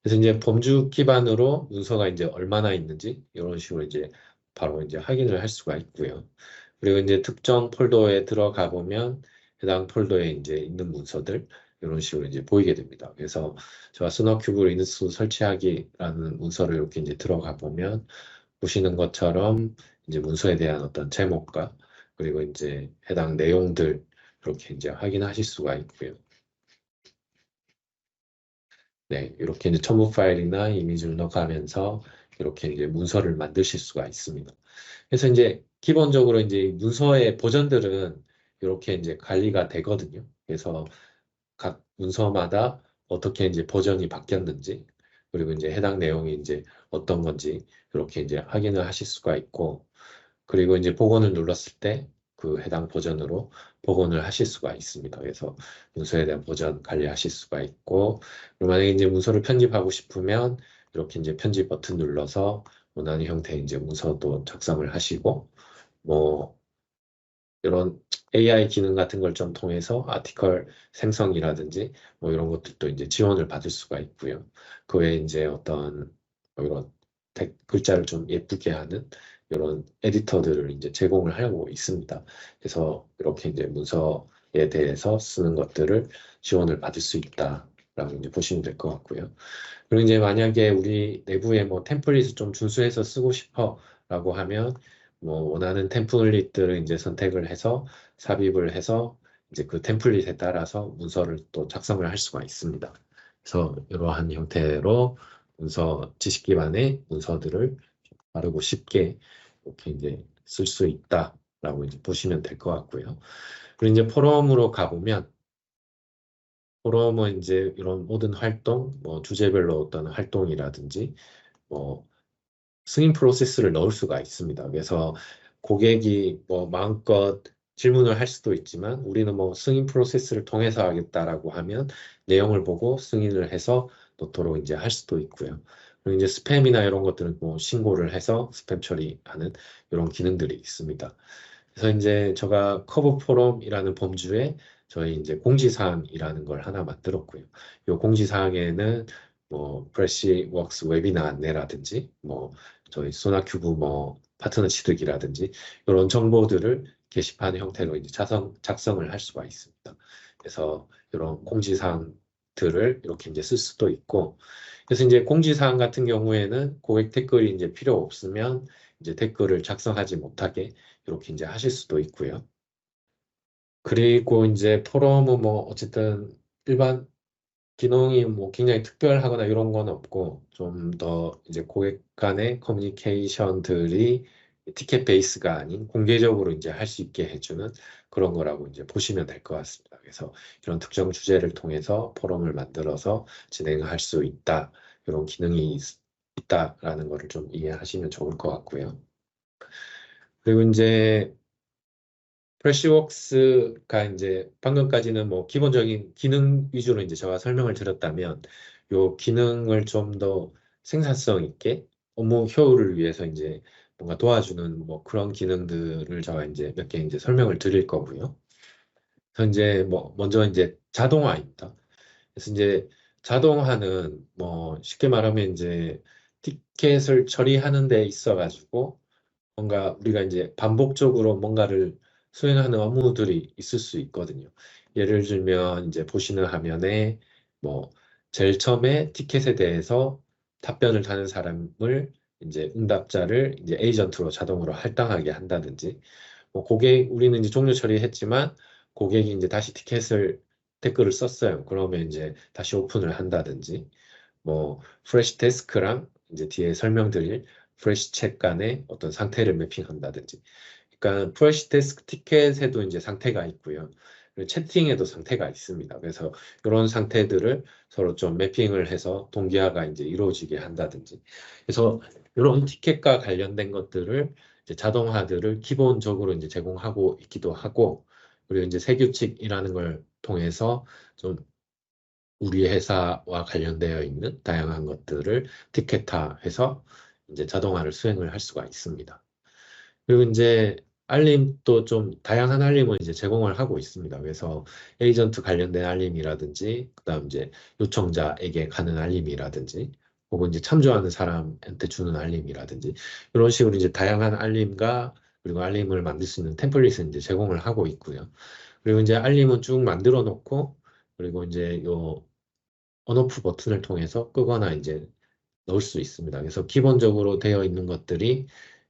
그래서 이제 범주 기반으로 문서가 이제 얼마나 있는지 이런 식으로 이제 바로 이제 확인을 할 수가 있고요. 그리고 이제 특정 폴더에 들어가 보면 해당 폴더에 이제 있는 문서들 이런 식으로 이제 보이게 됩니다. 그래서 제가 스노큐브 리눅스 설치하기라는 문서를 이렇게 이제 들어가 보면 보시는 것처럼 이제 문서에 대한 어떤 제목과 그리고 이제 해당 내용들 이렇게 이제 확인하실 수가 있고요. 네, 이렇게 이제 첨부 파일이나 이미지를 넣어가면서 이렇게 이제 문서를 만드실 수가 있습니다. 그래서 이제 기본적으로 이제 문서의 버전들은 이렇게 이제 관리가 되거든요. 그래서 각 문서마다 어떻게 이제 버전이 바뀌었는지, 그리고 이제 해당 내용이 이제 어떤 건지 이렇게 이제 확인을 하실 수가 있고, 그리고 이제 복원을 눌렀을 때 그 해당 버전으로 복원을 하실 수가 있습니다. 그래서 문서에 대한 버전 관리하실 수가 있고, 그리고 만약에 이제 문서를 편집하고 싶으면 이렇게 이제 편집 버튼 눌러서 원하는 형태의 이제 문서도 작성을 하시고, 뭐 이런 AI 기능 같은 걸 좀 통해서 아티클 생성이라든지 뭐 이런 것들도 이제 지원을 받을 수가 있고요. 그 외에 이제 어떤 뭐 이런 글자를 좀 예쁘게 하는 이런 에디터들을 이제 제공을 하고 있습니다. 그래서 이렇게 이제 문서에 대해서 쓰는 것들을 지원을 받을 수 있다라고 이제 보시면 될 것 같고요. 그리고 이제 만약에 우리 내부에 뭐 템플릿을 좀 준수해서 쓰고 싶어라고 하면 뭐 원하는 템플릿들을 이제 선택을 해서 삽입을 해서 이제 그 템플릿에 따라서 문서를 또 작성을 할 수가 있습니다. 그래서 이러한 형태로 문서 지식 기반의 문서들을 빠르고 쉽게 이렇게 이제 쓸 수 있다라고 이제 보시면 될 것 같고요. 그리고 이제 포럼으로 가보면 포럼은 이제 이런 모든 활동, 뭐 주제별로 어떤 활동이라든지 뭐 승인 프로세스를 넣을 수가 있습니다. 그래서 고객이 뭐 마음껏 질문을 할 수도 있지만 우리는 뭐 승인 프로세스를 통해서 하겠다라고 하면 내용을 보고 승인을 해서 넣도록 이제 할 수도 있고요. 그리고 이제 스팸이나 이런 것들은 뭐 신고를 해서 스팸 처리하는 이런 기능들이 있습니다. 그래서 이제 제가 커브 포럼이라는 범주에 저희 이제 공지사항이라는 걸 하나 만들었고요. 이 공지사항에는 뭐 프레시웍스 웨비나 안내라든지 뭐 저희 소나큐브 뭐 파트너 취득이라든지 이런 정보들을 게시판 형태로 이제 작성을 할 수가 있습니다. 그래서 이런 공지사항들을 이렇게 이제 쓸 수도 있고, 그래서 이제 공지사항 같은 경우에는 고객 댓글이 이제 필요 없으면 이제 댓글을 작성하지 못하게 이렇게 이제 하실 수도 있고요. 그리고 이제 포럼은 뭐 어쨌든 일반 기능이 뭐 굉장히 특별하거나 이런 건 없고 좀 더 이제 고객 간의 커뮤니케이션들이 티켓 베이스가 아닌 공개적으로 이제 할 수 있게 해주는 그런 거라고 이제 보시면 될 것 같습니다. 그래서 이런 특정 주제를 통해서 포럼을 만들어서 진행할 수 있다. 이런 기능이 있다라는 거를 좀 이해하시면 좋을 것 같고요. 그리고 이제 프레시웍스가 이제 방금까지는 뭐 기본적인 기능 위주로 이제 제가 설명을 드렸다면 요 기능을 좀 더 생산성 있게 업무 효율을 위해서 이제 뭔가 도와주는 뭐 그런 기능들을 제가 이제 몇 개 이제 설명을 드릴 거고요. 그래서 이제 뭐 먼저 이제 자동화입니다. 그래서 이제 자동화는 뭐 쉽게 말하면 이제 티켓을 처리하는 데 있어 가지고 뭔가 우리가 이제 반복적으로 뭔가를 수행하는 업무들이 있을 수 있거든요. 예를 들면 이제 보시는 화면에 뭐 제일 처음에 티켓에 대해서 답변을 다는 사람을 이제 응답자를 이제 에이전트로 자동으로 할당하게 한다든지 뭐 고객 우리는 이제 종료 처리했지만 고객이 이제 다시 티켓을 댓글을 썼어요. 그러면 이제 다시 오픈을 한다든지 뭐 프레시 데스크랑 이제 뒤에 설명드릴 프레시 챗 간의 어떤 상태를 매핑한다든지. 그러니까 프레시 데스크 티켓에도 이제 상태가 있고요. 그리고 채팅에도 상태가 있습니다. 그래서 이런 상태들을 서로 좀 매핑을 해서 동기화가 이제 이루어지게 한다든지. 그래서 이런 티켓과 관련된 것들을 이제 자동화들을 기본적으로 이제 제공하고 있기도 하고, 그리고 이제 세규칙이라는 걸 통해서 좀 우리 회사와 관련되어 있는 다양한 것들을 티켓화해서 이제 자동화를 수행을 할 수가 있습니다. 그리고 이제 알림도 좀 다양한 알림을 이제 제공을 하고 있습니다. 그래서 에이전트 관련된 알림이라든지, 그다음 이제 요청자에게 가는 알림이라든지, 혹은 이제 참조하는 사람한테 주는 알림이라든지, 이런 식으로 이제 다양한 알림과 그리고 알림을 만들 수 있는 템플릿을 이제 제공을 하고 있고요. 그리고 이제 알림은 쭉 만들어 놓고, 그리고 이제 요 온오프 버튼을 통해서 끄거나 이제 넣을 수 있습니다. 그래서 기본적으로 되어 있는 것들이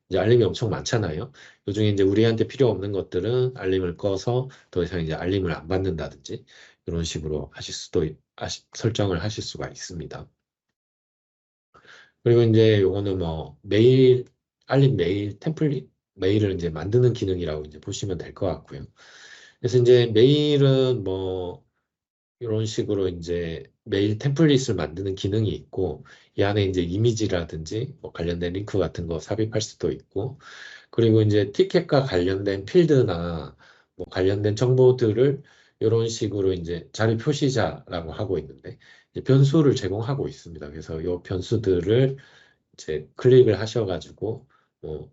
이제 알림이 엄청 많잖아요. 그중에 이제 우리한테 필요 없는 것들은 알림을 꺼서 더 이상 이제 알림을 안 받는다든지 이런 식으로 하실 수도 설정을 하실 수가 있습니다. 그리고 이제 요거는 뭐 메일 알림 메일 템플릿 메일을 이제 만드는 기능이라고 이제 보시면 될 것 같고요. 그래서 이제 메일은 뭐 이런 식으로 이제 메일 템플릿을 만드는 기능이 있고 이 안에 이제 이미지라든지 뭐 관련된 링크 같은 거 삽입할 수도 있고 그리고 이제 티켓과 관련된 필드나 뭐 관련된 정보들을 이런 식으로 이제 자리 표시자라고 하고 있는데 이제 변수를 제공하고 있습니다. 그래서 이 변수들을 이제 클릭을 하셔가지고 뭐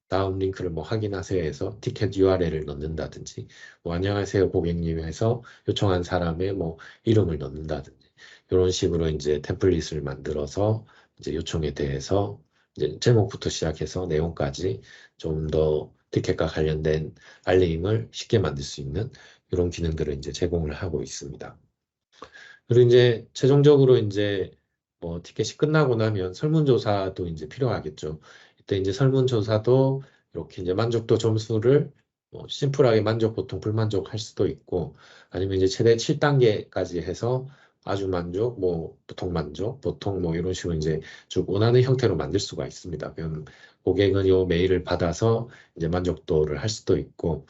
다음 링크를 뭐 확인하세요 해서 티켓 URL을 넣는다든지 뭐 안녕하세요 고객님 해서 요청한 사람의 뭐 이름을 넣는다든지 이런 식으로 이제 템플릿을 만들어서 이제 요청에 대해서 이제 제목부터 시작해서 내용까지 좀 더 티켓과 관련된 알림을 쉽게 만들 수 있는 이런 기능들을 이제 제공을 하고 있습니다. 그리고 이제 최종적으로 이제 뭐 티켓이 끝나고 나면 설문조사도 이제 필요하겠죠. 이때 이제 설문조사도 이렇게 이제 만족도 점수를 뭐 심플하게 만족, 보통, 불만족 할 수도 있고 아니면 이제 최대 7단계까지 해서 아주 만족, 뭐 보통 만족, 보통 뭐 이런 식으로 이제 쭉 원하는 형태로 만들 수가 있습니다. 그럼 고객은 요 메일을 받아서 이제 만족도를 할 수도 있고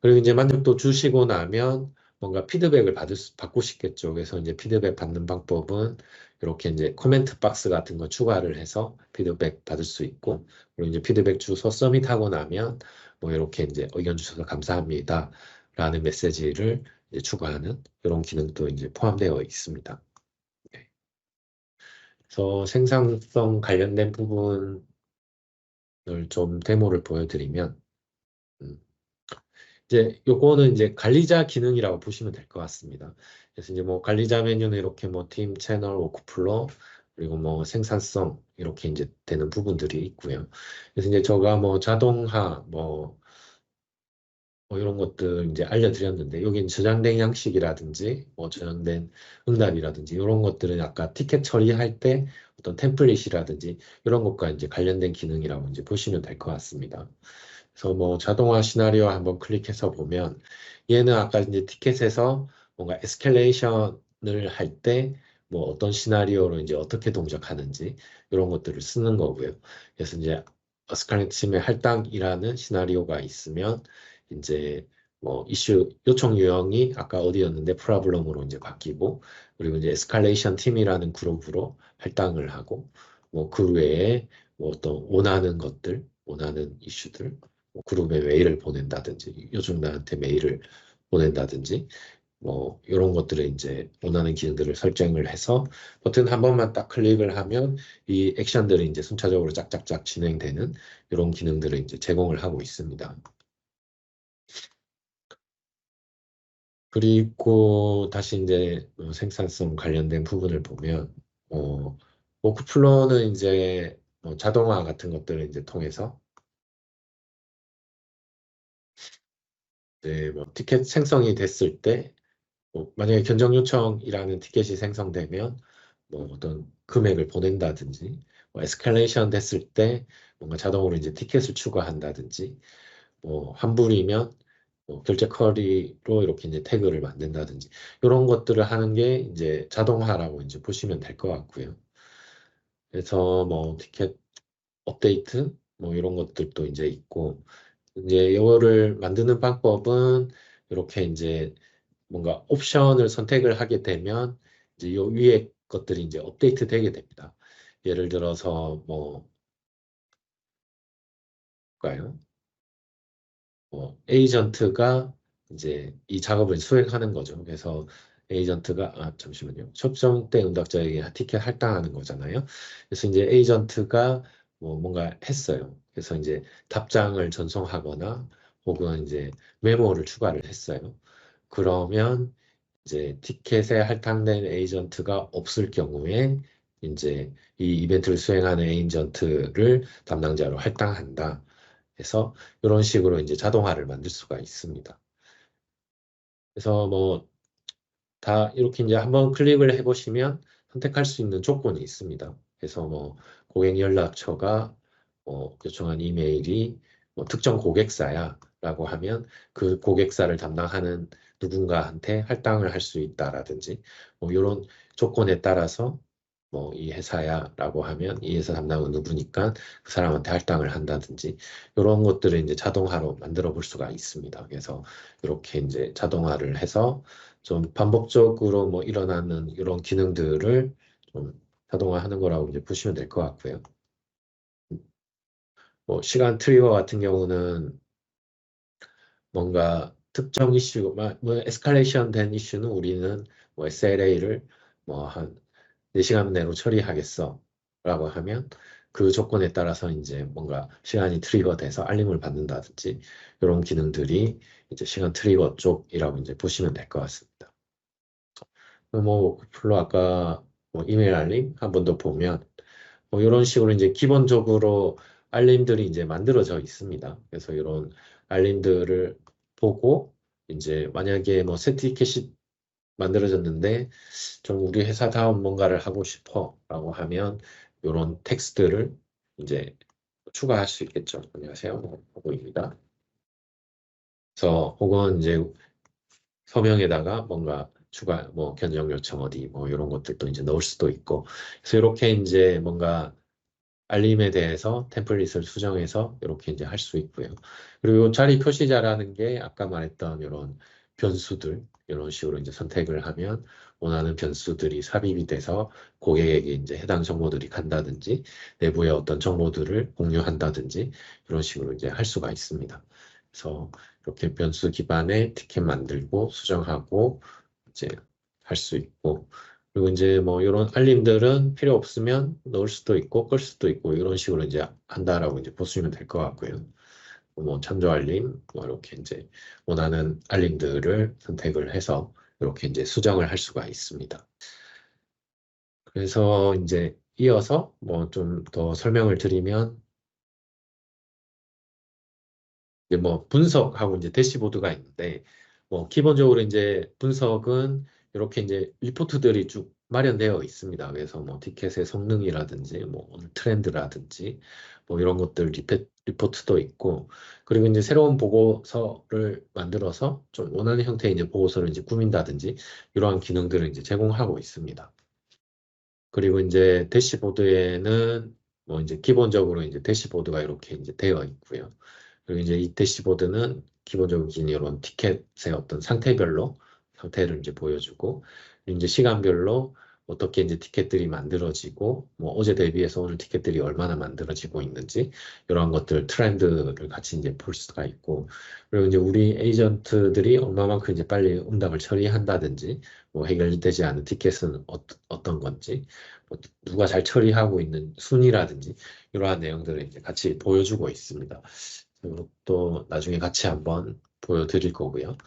그리고 이제 만족도 주시고 나면 뭔가 피드백을 받고 싶겠죠. 그래서 이제 피드백 받는 방법은 이렇게 이제 코멘트 박스 같은 거 추가를 해서 피드백 받을 수 있고, 그리고 이제 피드백 주소 서밋하고 나면 뭐 이렇게 이제 의견 주셔서 감사합니다. 라는 메시지를 이제 추가하는 이런 기능도 이제 포함되어 있습니다. 네. 그래서 생산성 관련된 부분을 좀 데모를 보여드리면, 음, 이제 요거는 이제 관리자 기능이라고 보시면 될 것 같습니다. 그래서 이제 뭐 관리자 메뉴는 이렇게 뭐 팀, 채널, 워크플로우 그리고 뭐 생산성 이렇게 이제 되는 부분들이 있고요. 그래서 이제 저가 뭐 자동화 뭐 뭐 이런 것들 이제 알려드렸는데, 여긴 저장된 양식이라든지, 뭐 저장된 응답이라든지, 이런 것들은 아까 티켓 처리할 때 어떤 템플릿이라든지, 이런 것과 이제 관련된 기능이라고 이제 보시면 될 것 같습니다. 그래서 뭐 자동화 시나리오 한번 클릭해서 보면, 얘는 아까 이제 티켓에서 뭔가 에스컬레이션을 할 때, 뭐 어떤 시나리오로 이제 어떻게 동작하는지, 이런 것들을 쓰는 거고요. 그래서 이제 에스컬레이션의 할당이라는 시나리오가 있으면, 이제 뭐 이슈 요청 유형이 아까 어디였는데 프로블럼으로 이제 바뀌고, 그리고 이제 에스컬레이션 팀이라는 그룹으로 할당을 하고, 뭐 그 외에 뭐 어떤 원하는 것들, 원하는 이슈들, 뭐 그룹에 메일을 보낸다든지, 요즘 나한테 메일을 보낸다든지, 뭐 이런 것들을 이제 원하는 기능들을 설정을 해서 버튼 한 번만 딱 클릭을 하면 이 액션들이 이제 순차적으로 짝짝짝 진행되는 이런 기능들을 이제 제공을 하고 있습니다. 그리고 다시 이제 생산성 관련된 부분을 보면 워크플로우는 이제 자동화 같은 것들을 이제 통해서 뭐 티켓 생성이 됐을 때 만약에 견적 요청이라는 티켓이 생성되면 뭐 어떤 금액을 보낸다든지 뭐 에스컬레이션 됐을 때 뭔가 자동으로 이제 티켓을 추가한다든지 뭐 환불이면 뭐 결제 커리로 이렇게 이제 태그를 만든다든지 이런 것들을 하는 게 이제 자동화라고 이제 보시면 될 것 같고요. 그래서 뭐 티켓 업데이트 뭐 이런 것들도 이제 있고 이제 이거를 만드는 방법은 이렇게 이제 뭔가 옵션을 선택을 하게 되면 이제 요 위에 것들이 이제 업데이트 되게 됩니다. 예를 들어서 뭐 볼까요? 에이전트가 이제 이 작업을 수행하는 거죠. 그래서 에이전트가 잠시만요. 접종 때 응답자에게 티켓 할당하는 거잖아요. 그래서 이제 에이전트가 뭐 뭔가 했어요. 그래서 이제 답장을 전송하거나 혹은 이제 메모를 추가를 했어요. 그러면 이제 티켓에 할당된 에이전트가 없을 경우에 이제 이 이벤트를 수행하는 에이전트를 담당자로 할당한다. 해서 이런 식으로 이제 자동화를 만들 수가 있습니다. 그래서 뭐 다 이렇게 이제 한번 클릭을 해보시면 선택할 수 있는 조건이 있습니다. 그래서 뭐 고객 연락처가 요청한 이메일이 뭐 특정 고객사야라고 하면 그 고객사를 담당하는 누군가한테 할당을 할 수 있다라든지 뭐 이런 조건에 따라서 뭐 이 회사야라고 하면 이 회사 담당은 누구니까 그 사람한테 할당을 한다든지 이런 것들을 이제 자동화로 만들어 볼 수가 있습니다. 그래서 이렇게 이제 자동화를 해서 좀 반복적으로 뭐 일어나는 이런 기능들을 좀 자동화하는 거라고 이제 보시면 될 것 같고요. 뭐 시간 트리거 같은 경우는 뭔가 특정 이슈, 뭐 에스컬레이션 된 이슈는 우리는 뭐 SLA를 뭐 한 4시간 내로 처리하겠어 라고 하면 그 조건에 따라서 이제 뭔가 시간이 트리거 돼서 알림을 받는다든지 이런 기능들이 이제 시간 트리거 쪽이라고 이제 보시면 될 것 같습니다. 뭐 별로 아까 뭐 이메일 알림 한 번 더 보면 뭐 이런 식으로 이제 기본적으로 알림들이 이제 만들어져 있습니다. 그래서 이런 알림들을 보고 이제 만약에 뭐 세티켓이 만들어졌는데 좀 우리 회사 다음 뭔가를 하고 싶어라고 하면 이런 텍스트를 이제 추가할 수 있겠죠. 안녕하세요. 보고입니다. 그래서 혹은 이제 서명에다가 뭔가 추가 뭐 견적 요청 어디 뭐 이런 것들도 이제 넣을 수도 있고 그래서 이렇게 이제 뭔가 알림에 대해서 템플릿을 수정해서 이렇게 이제 할 수 있고요. 그리고 자리 표시자라는 게 아까 말했던 이런 변수들 이런 식으로 이제 선택을 하면 원하는 변수들이 삽입이 돼서 고객에게 이제 해당 정보들이 간다든지 내부의 어떤 정보들을 공유한다든지 이런 식으로 이제 할 수가 있습니다. 그래서 이렇게 변수 기반의 티켓 만들고 수정하고 이제 할 수 있고 그리고 이제 뭐 이런 알림들은 필요 없으면 넣을 수도 있고 끌 수도 있고 이런 식으로 이제 한다라고 이제 보시면 될 것 같고요. 뭐 참조 알림 뭐 이렇게 이제 원하는 알림들을 선택을 해서 이렇게 이제 수정을 할 수가 있습니다. 그래서 이제 이어서 뭐 좀 더 설명을 드리면, 이제 뭐 분석하고 이제 대시보드가 있는데 뭐 기본적으로 이제 분석은 이렇게 이제 리포트들이 쭉 마련되어 있습니다. 그래서 뭐 티켓의 성능이라든지 뭐 오늘 트렌드라든지 뭐 이런 것들 리포트도 있고 그리고 이제 새로운 보고서를 만들어서 좀 원하는 형태의 이제 보고서를 이제 꾸민다든지 이러한 기능들을 이제 제공하고 있습니다. 그리고 이제 대시보드에는 뭐 이제 기본적으로 이제 대시보드가 이렇게 이제 되어 있고요. 그리고 이제 이 대시보드는 기본적인 이런 티켓의 어떤 상태별로 상태를 이제 보여주고, 그리고 이제 시간별로 어떻게 이제 티켓들이 만들어지고, 뭐 어제 대비해서 오늘 티켓들이 얼마나 만들어지고 있는지, 이런 것들 트렌드를 같이 이제 볼 수가 있고, 그리고 이제 우리 에이전트들이 얼마만큼 이제 빨리 응답을 처리한다든지, 뭐 해결되지 않은 티켓은 어떤 건지, 뭐 누가 잘 처리하고 있는 순위라든지, 이러한 내용들을 이제 같이 보여주고 있습니다. 이것도 나중에 같이 한번 보여드릴 거고요.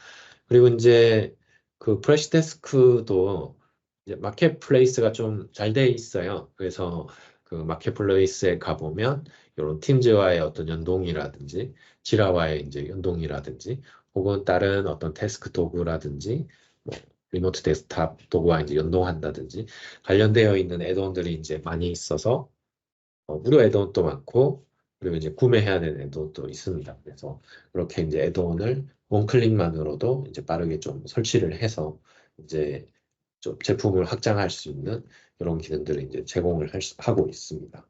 그리고 이제 그 프레시 데스크도 이제 마켓플레이스가 좀 잘 돼 있어요. 그래서 그 마켓플레이스에 가보면 이런 팀즈와의 어떤 연동이라든지 지라와의 이제 연동이라든지 혹은 다른 어떤 태스크 도구라든지 뭐 리모트 데스크탑 도구와 이제 연동한다든지 관련되어 있는 애드온들이 이제 많이 있어서 무료 애드온도 많고 그리고 이제 구매해야 되는 애드온도 있습니다. 그래서 그렇게 이제 애드온을 원클릭만으로도 이제 빠르게 좀 설치를 해서 이제 좀 제품을 확장할 수 있는 이런 기능들을 이제 제공을 하고 있습니다.